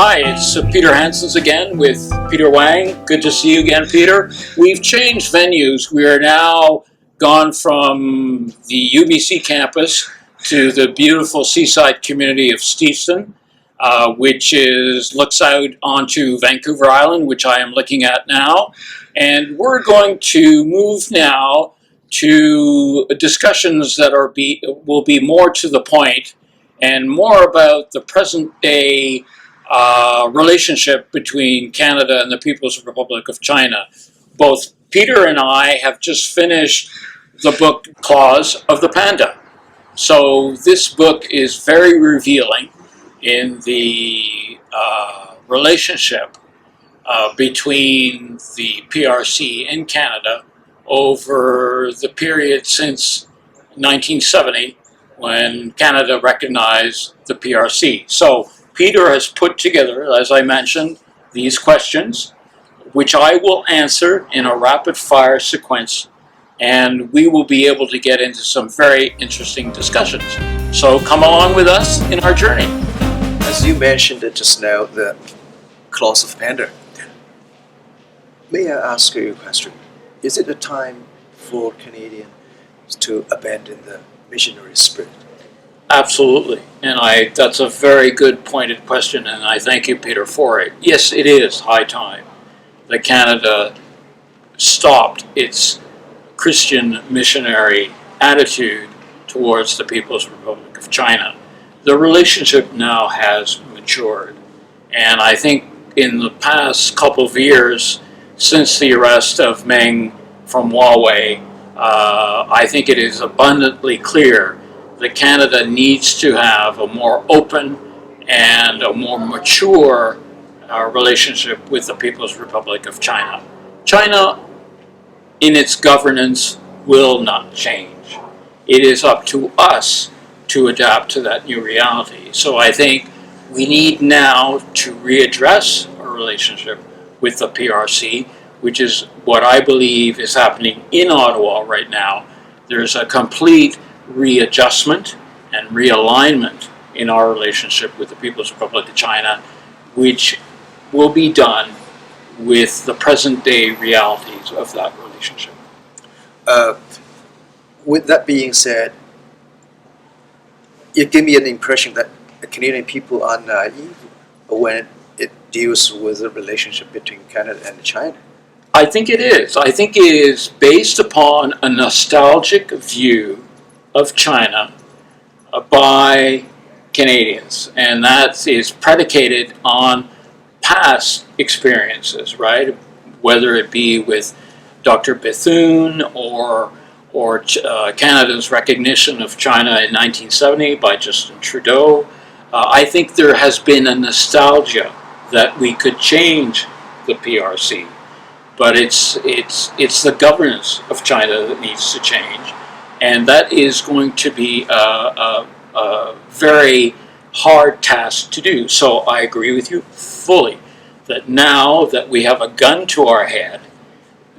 Hi, it's Peter Hansens again with Peter Wang. Good to see you again, Peter. We've changed venues. We are now gone from the UBC campus to the beautiful seaside community of Steveston, which looks out onto Vancouver Island, which I am looking at now. And we're going to move now to discussions that will be more to the point and more about the present day relationship between Canada and the People's Republic of China. Both Peter and I have just finished the book Claws of the Panda. So this book is very revealing in the relationship between the PRC and Canada over the period since 1970 when Canada recognized the PRC. So Peter has put together, as I mentioned, these questions, which I will answer in a rapid-fire sequence, and we will be able to get into some very interesting discussions. So come along with us in our journey. As you mentioned it just now, the Claws of Panda. May I ask you a question? Is it a time for Canadians to abandon the missionary spirit? Absolutely, and that's a very good pointed question, and I thank you, Peter, for it. Yes, it is high time that Canada stopped its Christian missionary attitude towards the People's Republic of China. The relationship now has matured, and I think in the past couple of years, since the arrest of Meng from Huawei, I think it is abundantly clear that Canada needs to have a more open and a more mature relationship with the People's Republic of China. China, in its governance, will not change. It is up to us to adapt to that new reality. So I think we need now to readdress our relationship with the PRC, which is what I believe is happening in Ottawa right now. There's a complete readjustment and realignment in our relationship with the People's Republic of China, which will be done with the present day realities of that relationship. With that being said, it gave me an impression that the Canadian people are naive when it deals with the relationship between Canada and China. I think it is. I think it is based upon a nostalgic view of China by Canadians, and that is predicated on past experiences, right? Whether it be with Dr. Bethune or Canada's recognition of China in 1970 by Justin Trudeau. I think there has been a nostalgia that we could change the PRC, but it's the governance of China that needs to change. And that is going to be a very hard task to do. So I agree with you fully that now that we have a gun to our head,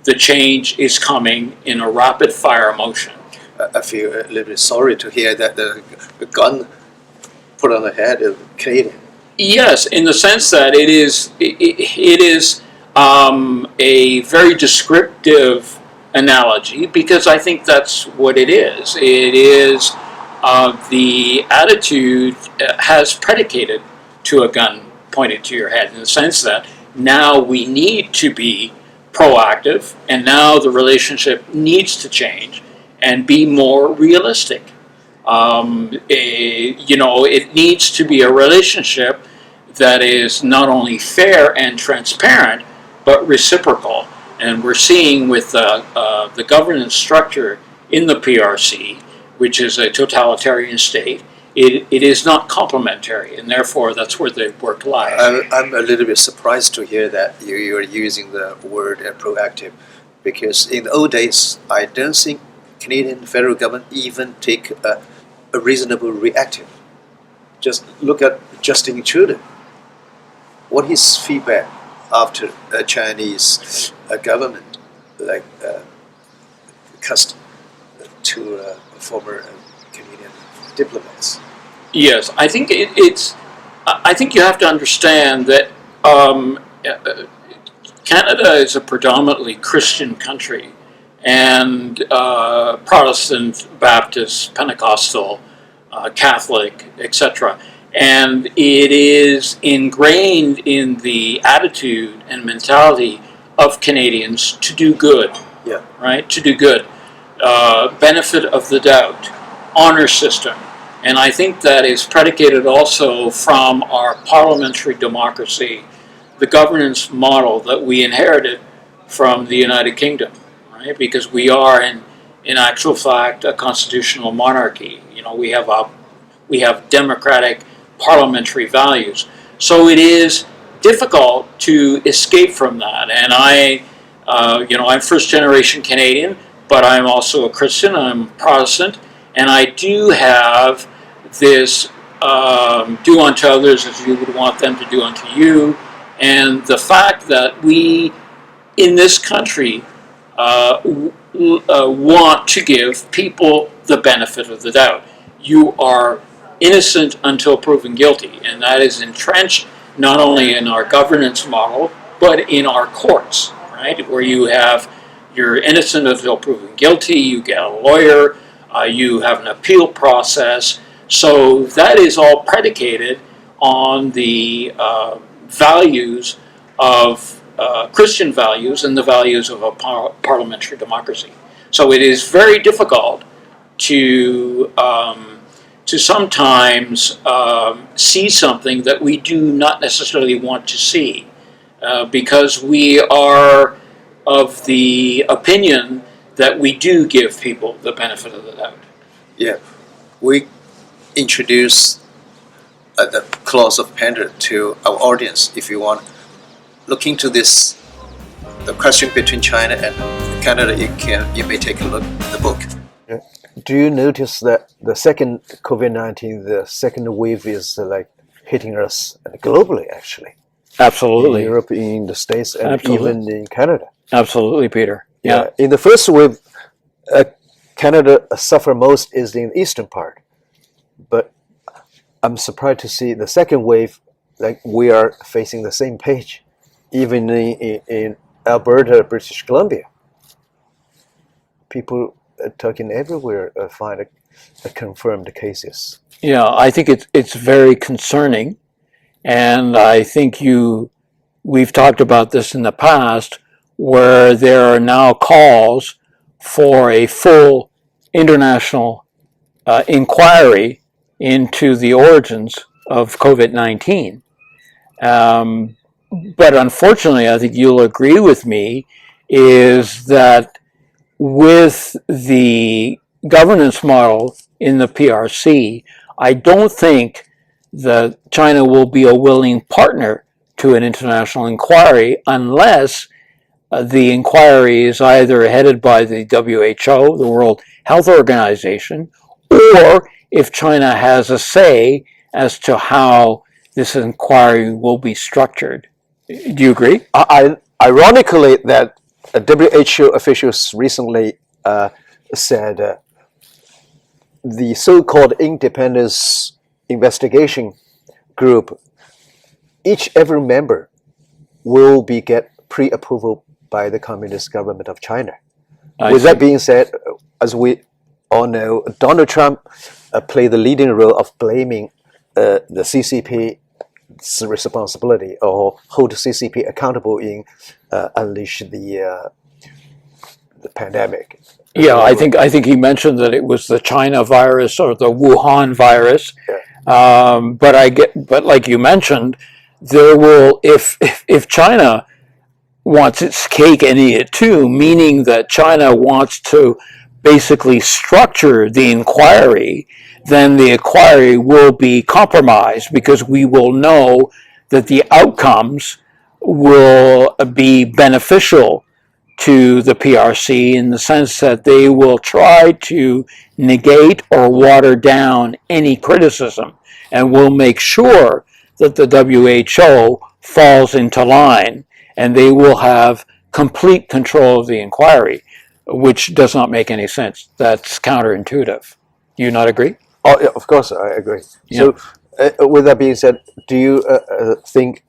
the change is coming in a rapid-fire motion. I feel a little bit sorry to hear that the gun put on the head of Canadian. Yes, in the sense that it is a very descriptive analogy, because I think that's what it is. It is the attitude has predicated to a gun pointed to your head, in the sense that now we need to be proactive, and now the relationship needs to change and be more realistic. It needs to be a relationship that is not only fair and transparent, but reciprocal. And we're seeing with the governance structure in the PRC, which is a totalitarian state, it is not complementary, and therefore that's where the work lies. I'm a little bit surprised to hear that you're using the word proactive, because in the old days, I don't think Canadian federal government even take a reasonable reactive. Just look at Justin Trudeau. What his feedback after a Chinese government like custom to former Canadian diplomats? Yes, I think it's I think you have to understand that Canada is a predominantly Christian country, and Protestant, Baptist, Pentecostal, Catholic, etc. And it is ingrained in the attitude and mentality of Canadians to do good, Yeah. right? To do good. Benefit of the doubt, honor system. And I think that is predicated also from our parliamentary democracy, the governance model that we inherited from the United Kingdom, right? Because we are, in actual fact, a constitutional monarchy. You know, we have democratic parliamentary values. So it is difficult to escape from that. And I'm first generation Canadian, but I'm also a Christian. I'm Protestant, and I do have this do unto others as you would want them to do unto you. And the fact that we in this country want to give people the benefit of the doubt. You are innocent until proven guilty, and that is entrenched not only in our governance model, but in our courts, right? Where you're innocent until proven guilty, you get a lawyer, you have an appeal process. So that is all predicated on the values of Christian values and the values of a parliamentary democracy. So it is very difficult to sometimes see something that we do not necessarily want to see, because we are of the opinion that we do give people the benefit of the doubt. Yeah, we introduce the clause of Panda to our audience. If you want, look into this, the question between China and Canada. You may take a look at the book. Yeah. Do you notice that the second COVID-19, the second wave is hitting us globally, actually? Absolutely. In Europe, in the States, and Absolutely. even in Canada. Absolutely, Peter. Yeah. In the first wave, Canada suffer most is in the eastern part. But I'm surprised to see the second wave, we are facing the same page, even in Alberta, British Columbia. People talking everywhere find confirmed cases. Yeah, I think it's very concerning, and I think we've talked about this in the past, where there are now calls for a full international inquiry into the origins of COVID-19. But unfortunately, I think you'll agree with me, is that with the governance model in the PRC, I don't think that China will be a willing partner to an international inquiry unless the inquiry is either headed by the WHO, the World Health Organization, or if China has a say as to how this inquiry will be structured. Do you agree? Ironically, that WHO officials recently said the so-called independence investigation group, every member will get pre-approval by the Communist government of China. With that being said, as we all know, Donald Trump played the leading role of blaming the CCP's responsibility, or hold CCP accountable in unleash the pandemic. Yeah, I think he mentioned that it was the China virus or the Wuhan virus. Yeah. But like you mentioned, there will, if China wants its cake and eat it too, meaning that China wants to basically structure the inquiry, then the inquiry will be compromised, because we will know that the outcomes will be beneficial to the PRC, in the sense that they will try to negate or water down any criticism, and will make sure that the WHO falls into line, and they will have complete control of the inquiry, which does not make any sense. That's counterintuitive. Do you not agree? Oh, yeah, of course, I agree. Yeah. So with that being said, do you think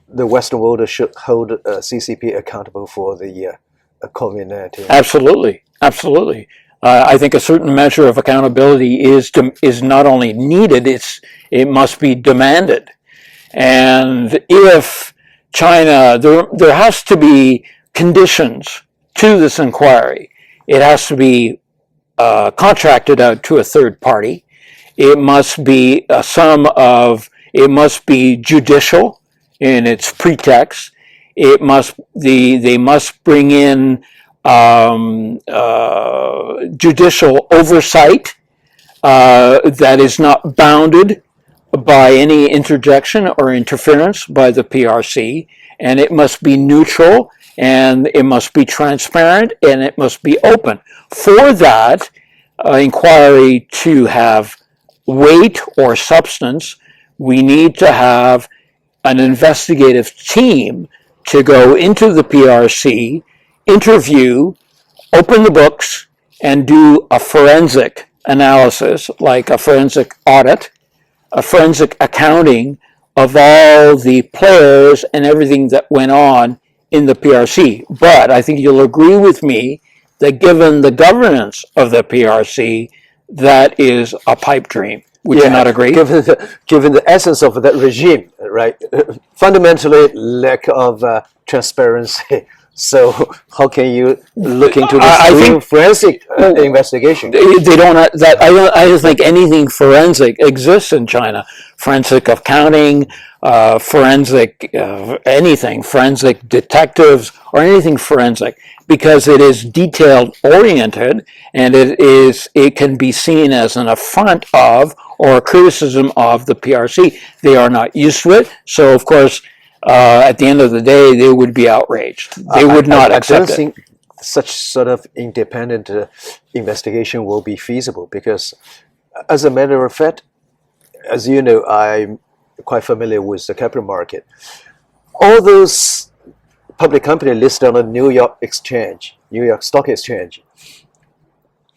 the Western world should hold CCP accountable for the COVID-19? Absolutely, absolutely. I think a certain measure of accountability is not only needed; it must be demanded. And if China, there has to be conditions to this inquiry. It has to be contracted out to a third party. It must be it must be judicial in its pretext. They must bring in judicial oversight that is not bounded by any interjection or interference by the PRC, and it must be neutral, and it must be transparent, and it must be open. For that inquiry to have weight or substance, we need to have an investigative team to go into the PRC, interview, open the books, and do a forensic analysis, like a forensic audit, a forensic accounting of all the players and everything that went on in the PRC. But I think you'll agree with me that given the governance of the PRC, that is a pipe dream. Would you not agree? Given the essence of that regime, right? Fundamentally, lack of transparency. So how can you look into this forensic investigation? They don't. I don't think anything forensic exists in China. Forensic accounting, forensic anything, forensic detectives, or anything forensic, because it is detailed oriented, and it can be seen as an affront of or a criticism of the PRC. They are not used to it, so of course. At the end of the day, they would be outraged. They would not accept it. I don't think such sort of independent investigation will be feasible because, as a matter of fact, as you know, I'm quite familiar with the capital market. All those public companies listed on the New York Stock Exchange,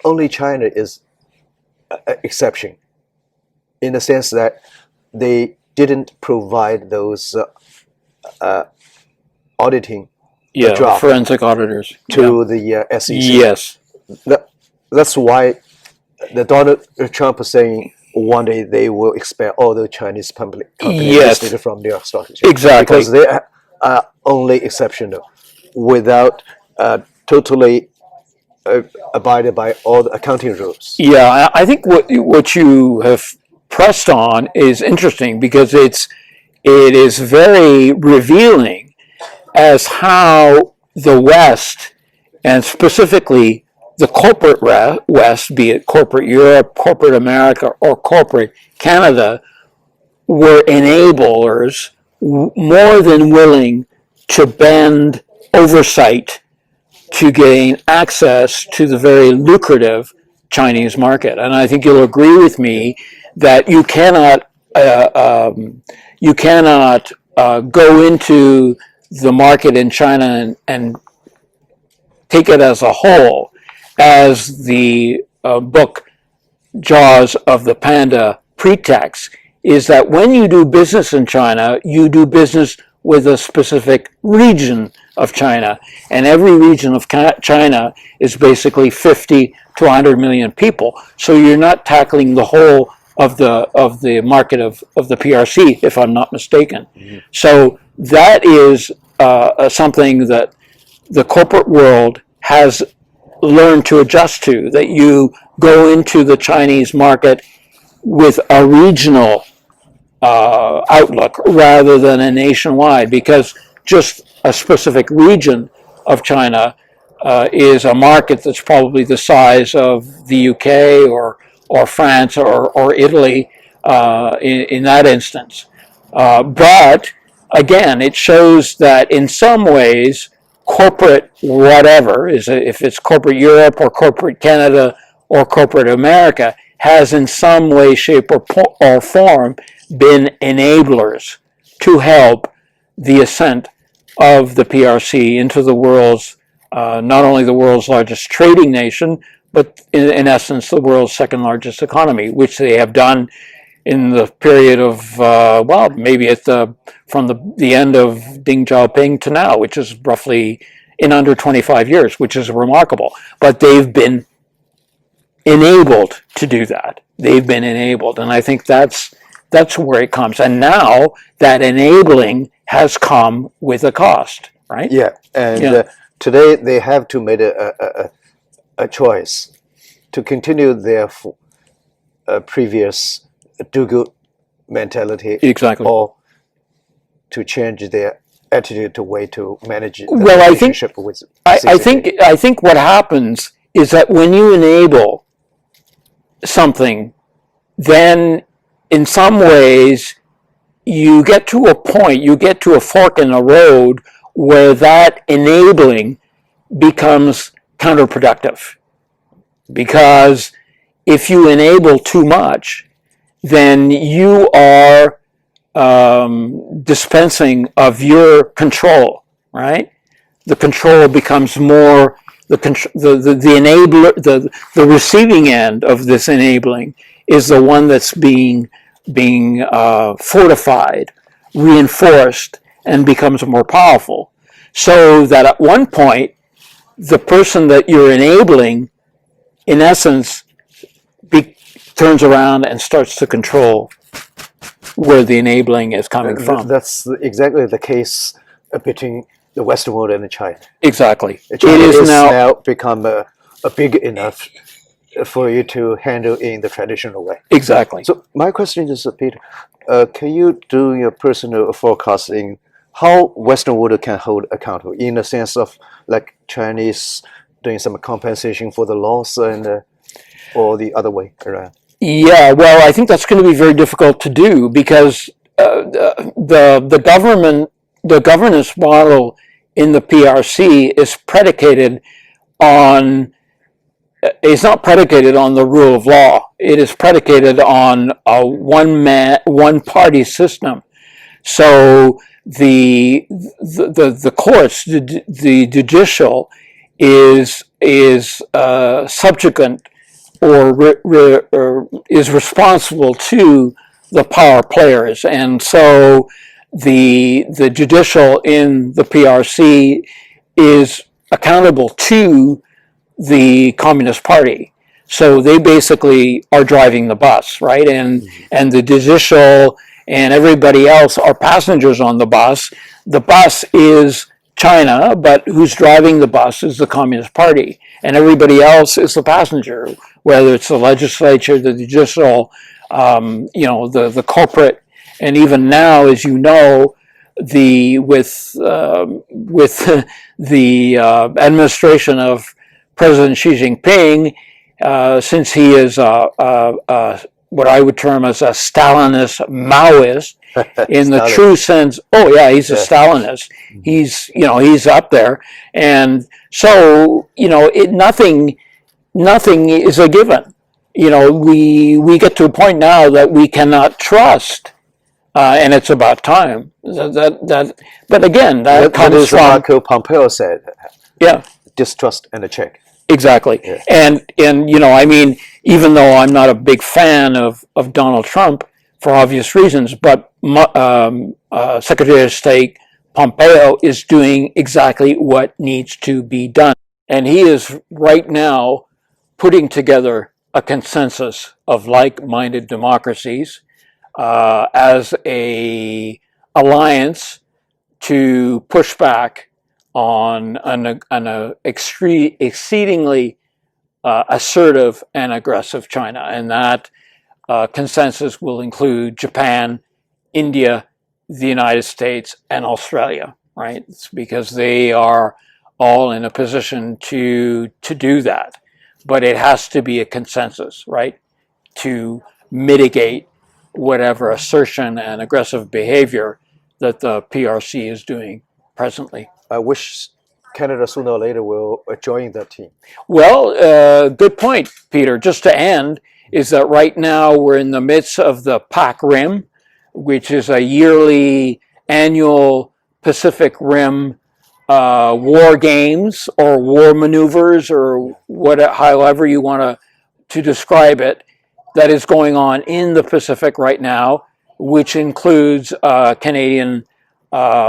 only China is an exception in the sense that they didn't provide those auditing draft forensic auditors to the SEC. Yes, that's why the Donald Trump is saying one day they will expel all the Chinese public companies listed from New York Stock Exchange. Exactly, because they are only exceptional, without totally abided by all the accounting rules. Yeah, I think what you have pressed on is interesting because it is very revealing as how the West, and specifically the corporate West, be it corporate Europe, corporate America, or corporate Canada, were enablers more than willing to bend oversight to gain access to the very lucrative Chinese market. And I think you'll agree with me that you cannot go into the market in China and take it as a whole, as the book Jaws of the Panda pretext, is that when you do business in China, you do business with a specific region of China, and every region of China is basically 50 to 100 million people. So you're not tackling the whole of the market of the PRC, if I'm not mistaken. Mm-hmm. So that is something that the corporate world has learned to adjust to, that you go into the Chinese market with a regional outlook rather than a nationwide, because just a specific region of China is a market that's probably the size of the UK or France or Italy in that instance. But again, it shows that in some ways, corporate whatever, if it's corporate Europe or corporate Canada or corporate America, has in some way, shape, or form been enablers to help the ascent of the PRC into the world's, not only the world's largest trading nation, but in essence the world's second largest economy, which they have done in the period of maybe from the end of Deng Xiaoping to now, which is roughly in under 25 years, which is remarkable. But they've been enabled to do that. They've been enabled, and I think that's where it comes. And now that enabling has come with a cost, right? Yeah, and today they have to make a choice to continue their previous do-good mentality, Exactly. or to change their attitude to way to manage the Well, relationship with. I think what happens is that when you enable something, then in some ways you get to a point, you get to a fork in the road where that enabling becomes counterproductive. Because if you enable too much, then you are dispensing of your control, right? The control becomes more the enabler, the receiving end of this enabling is the one that's being fortified, reinforced, and becomes more powerful. So that at one point, the person that you're enabling, in essence, turns around and starts to control where the enabling is coming from. That's exactly the case between the Western world and China. Exactly. China It is now become a big enough for you to handle in the traditional way. Exactly. So my question is, Peter, can you do your personal forecasting how Western world can hold accountable in the sense of like Chinese doing some compensation for the loss and or the other way around? Yeah, well, I think that's going to be very difficult to do because the governance model in the PRC is predicated on. It's not predicated on the rule of law. It is predicated on a one party system. So the courts, the judicial, is subjugant or is responsible to the power players, and so the judicial in the PRC is accountable to the Communist Party. So they basically are driving the bus, right? And the judicial and everybody else are passengers on the bus. The bus is China, but who's driving the bus is the Communist Party, and everybody else is the passenger, whether it's the legislature, the judicial, the culprit, and even now, as you know, with the administration of President Xi Jinping, since he is what I would term as a Stalinist Maoist, in the true sense. Oh yeah, he's a Stalinist. He's up there, and so nothing is a given. We get to a point now that we cannot trust, and it's about time that. But again, that comes from Marco Pompeo said. Yeah. Distrust and a check. Exactly. Yeah. And I mean, even though I'm not a big fan of Donald Trump for obvious reasons, but Secretary of State Pompeo is doing exactly what needs to be done. And he is right now putting together a consensus of like-minded democracies as a alliance to push back on an exceedingly assertive and aggressive China. And that consensus will include Japan, India, the United States, and Australia, right? It's because they are all in a position to do that. But it has to be a consensus, right? To mitigate whatever assertion and aggressive behavior that the PRC is doing presently. I wish Canada sooner or later will join that team. Well, good point, Peter. Just to end, is that right now we're in the midst of the Pac Rim, which is a yearly annual Pacific Rim war games or war maneuvers or however you want to describe it. that is going on in the Pacific right now, which includes a Canadian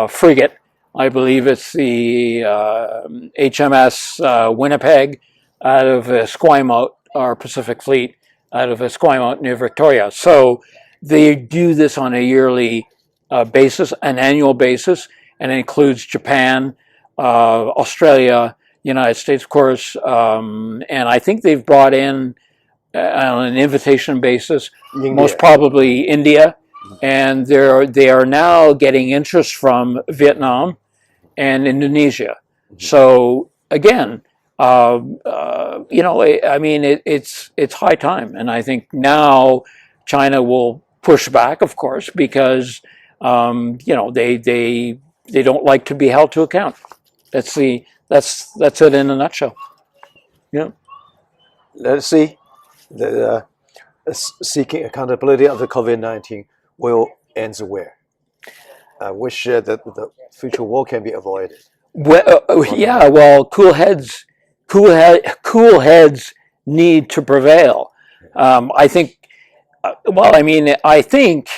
frigate. I believe it's the HMS Winnipeg out of Esquimalt, our Pacific Fleet out of Esquimalt near Victoria. So they do this on a yearly basis, an annual basis, and it includes Japan, Australia, United States, of course, and I think they've brought in on an invitation basis, India. most probably India, and they are now getting interest from Vietnam and Indonesia. So again, I mean, it's high time, and I think now China will push back, of course, because they don't like to be held to account. That's it in a nutshell. Yeah. Let's see. The seeking accountability of the COVID-19 will end where? I wish that the future war can be avoided. Well, yeah. Well, cool heads need to prevail. I think. Well, I mean, I think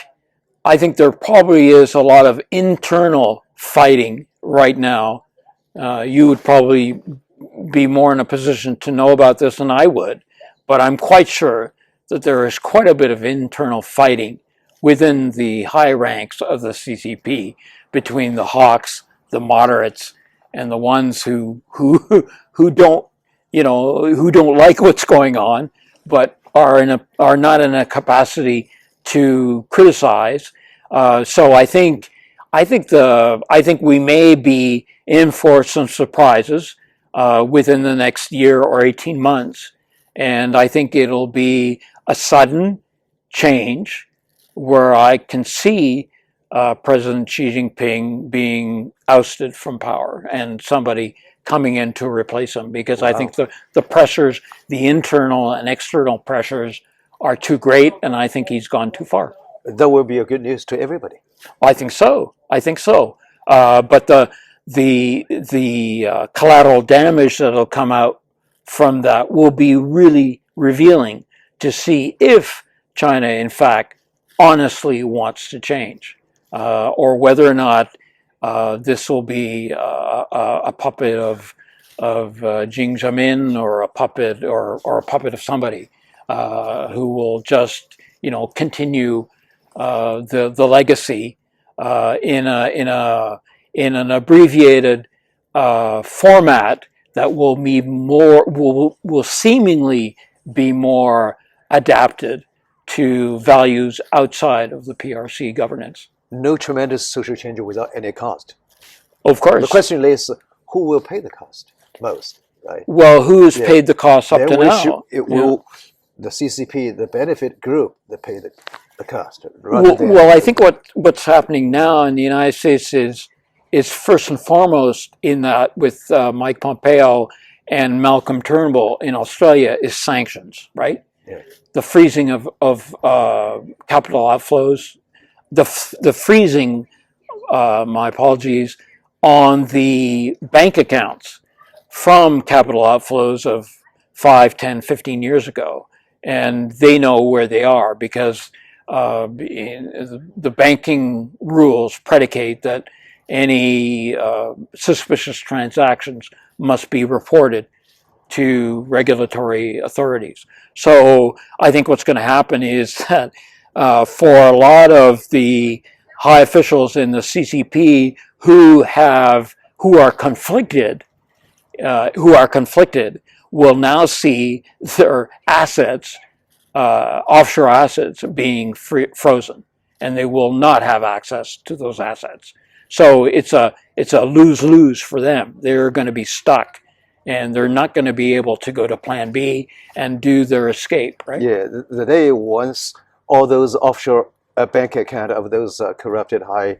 there probably is a lot of internal fighting right now. You would probably be more in a position to know about this than I would, but I'm quite sure that there is quite a bit of internal fighting within the high ranks of the CCP between the hawks, the moderates, and the ones who don't who don't like what's going on, but are not in a capacity to criticize. So I think we may be in for some surprises within the next year or 18 months, and I think it'll be a sudden change where I can see President Xi Jinping being ousted from power and somebody coming in to replace him, because I think the pressures, the internal and external pressures, are too great, and I think he's gone too far. That will be a good news to everybody. I think so. But the collateral damage that'll come out from that will be really revealing to see if China, in fact, honestly wants to change, or whether or not this will be a puppet of Jiang Zemin, or a puppet of somebody who will just continue the legacy in an abbreviated format that will be will seemingly be more adapted to values outside of the PRC governance. No tremendous social change without any cost. Of course. The question is, who will pay the cost most, right? Well, who's paid the cost up to now? Will the CCP, the benefit group, that pay the cost? Well, I think what's happening now in the United States is first and foremost in that with Mike Pompeo and Malcolm Turnbull in Australia is sanctions, right? Yeah. The freezing of capital outflows, the freezing, my apologies, on the bank accounts from capital outflows of 5, 10, 15 years ago. And they know where they are because the banking rules predicate that any suspicious transactions must be reported to regulatory authorities. So I think what's going to happen is that for a lot of the high officials in the CCP who are conflicted, will now see their assets, offshore assets, being frozen, and they will not have access to those assets. So it's a lose-lose for them. They're going to be stuck, and they're not going to be able to go to Plan B and do their escape. Right? Yeah, the day once all those offshore bank account of those corrupted high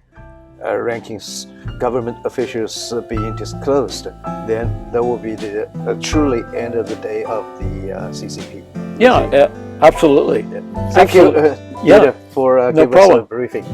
rankings government officials being disclosed, then that will be the truly end of the day of the CCP. Yeah, absolutely. Yeah. Thank you, Peter, for giving us a briefing.